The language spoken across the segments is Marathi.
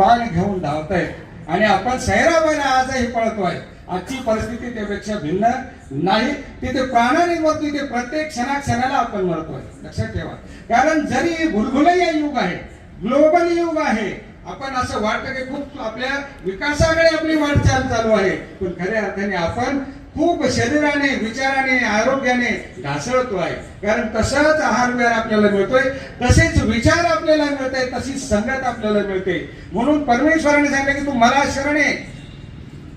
बाण घेऊन धावतायत आणि आपण सैराबाईला आजही पळतोय. आजची परिस्थिती त्यापेक्षा भिन्न नाही. तिथे प्राणाने मरतो, तिथे प्रत्येक क्षणाला आपण मरतोय. लक्षात ठेवा. कारण जरी भुलभुलैया युग आहे, ग्लोबल युग आहे, आपण असं वाटतं की खूप आपल्या विकासाकडे आपली वाटचाल चालू आहे, पण खऱ्या अर्थाने आपण खूप शरीराने, विचाराने, आरोग्याने ढासळतोय. कारण तसाच आहार विहार आपल्याला मिळतोय, तसेच विचार आपल्याला मिळते, तशीच संगत आपल्याला मिळते. म्हणून परमेश्वराने सांगितलं की तू मला शरण ये.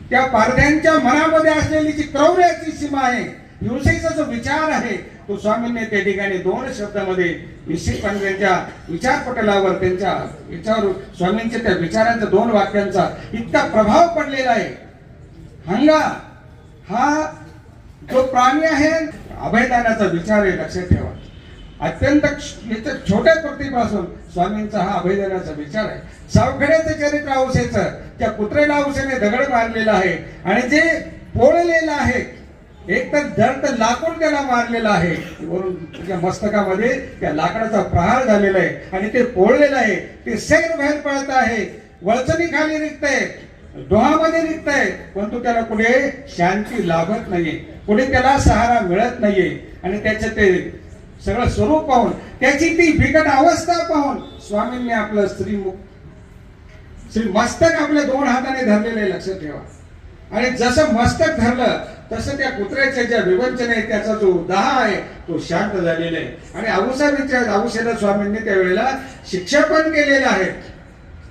त्या पारध्यांच्या मनामध्ये असलेली जी क्रौर्याची सीमा आहे, हिंसेचा जो विचार आहे, तो स्वामींनी त्या ठिकाणी 2 शब्दामध्ये निश्चितपणे त्यांच्या विचारपटलावर, त्यांच्या विचार स्वामींच्या त्या विचारांच्या 2 वाक्यांचा इतका प्रभाव पडलेला आहे. हंगा हा जो प्राणी आहे, अभयदानाचा विचार आहे. लक्षात ठेवा. अत्यंत छोट्या कृतीपासून स्वामींचा हा अभयदानाचा विचार आहे. सावखेड्याचं चरित्र औसेचं, त्या कुत्र्याला औसेने दगड मारलेला आहे आणि जे पोळलेलं आहे, एक तर धड लाकूड त्याला मारलेला आहे, वरून त्याच्या मस्तकामध्ये त्या लाकडाचा प्रहार झालेला आहे आणि ते पोळलेलं आहे. ते सैर बाहेर पडत आहे, वळचणी खाली निघतंय, डोहामध्ये निघतंय, परंतु त्याला कुठे शांती लाभत नाहीये, कुठे त्याला सहारा मिळत नाहीये. आणि त्याचे ते सगळं स्वरूप पाहून, त्याची ती बिकट अवस्था पाहून स्वामींनी आपलं श्री मस्तक आपल्या 2 हाताने धरलेलं आहे. लक्षात ठेवा. आणि जसं मस्तक धरलं तसं त्या कुत्र्याच्या ज्या विवंचन आहे, त्याचा जो दाह आहे, तो शांत झालेला आहे. आणि औषध स्वामींनी त्यावेळेला शिक्षा पण केलेलं आहे.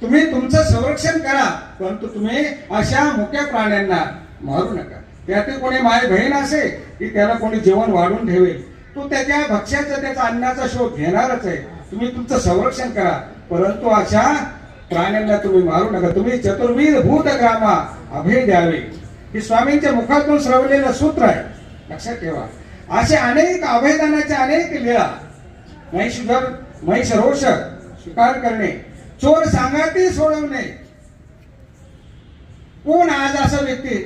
तुम्ही तुमचं संरक्षण करा, परंतु तुम्ही अशा मुक्या प्राण्यांना मारू नका. त्यातील कोणी माय बहीण असे की त्याला कोणी जेवण वाढून ठेवेल, तो त्याच्या भक्ष्याचा, त्याचा अन्नाचा शोध घेणारच आहे. तुम्ही तुमचं संरक्षण करा, परंतु अशा प्राण्यांना तुम्ही मारू नका. तुम्ही चतुर्विध भूतग्रामा अभय द्यावे, हे स्वामींच्या मुखातून श्रवलेलं सूत्र आहे. लक्षात ठेवा. असे अनेक अभयदानाचे अनेक लीळा, महिष रोष स्वीकार करणे, चोर सांगाती सोडवणे. कोण आज असा व्यक्ती,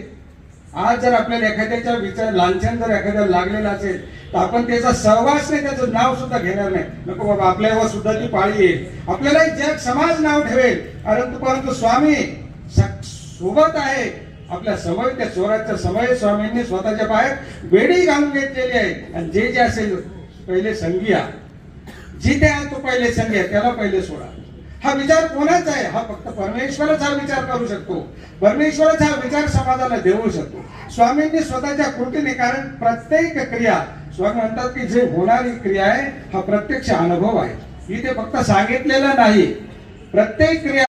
आज जर आपल्याला एखाद्याच्या विचार लांछन जर एखाद्याला लागलेला असेल, तर आपण त्याचा सहवास नाही, त्याचं नाव सुद्धा घेणार नाही. नको बाबा, आपल्यावर सुद्धा ती पाळी येईल, आपल्याला जग समाज नाव ठेवेल. परंतु स्वामी सोबत आहे, आपल्या समय. त्या चोराच्या समय स्वामींनी स्वतःच्या पायात बेडी घालून घेतलेली आहे. आणि जे असेल पहिले संगीया, जिथे आहे तो पहिले संगीया, त्याला पहिले सोडा. हा विचार कोणाचा आहे? हा फक्त परमेश्वरच हा विचार करू शकतो. परमेश्वरच हा विचार समाजाला देऊ शकतो, स्वामींनी स्वतःच्या कृतीने. कारण प्रत्येक क्रिया, स्वामी म्हणतात की जे होणारी क्रिया आहे, हा प्रत्यक्ष अनुभव आहे. इथे फक्त सांगितलेलं नाही, प्रत्येक क्रिया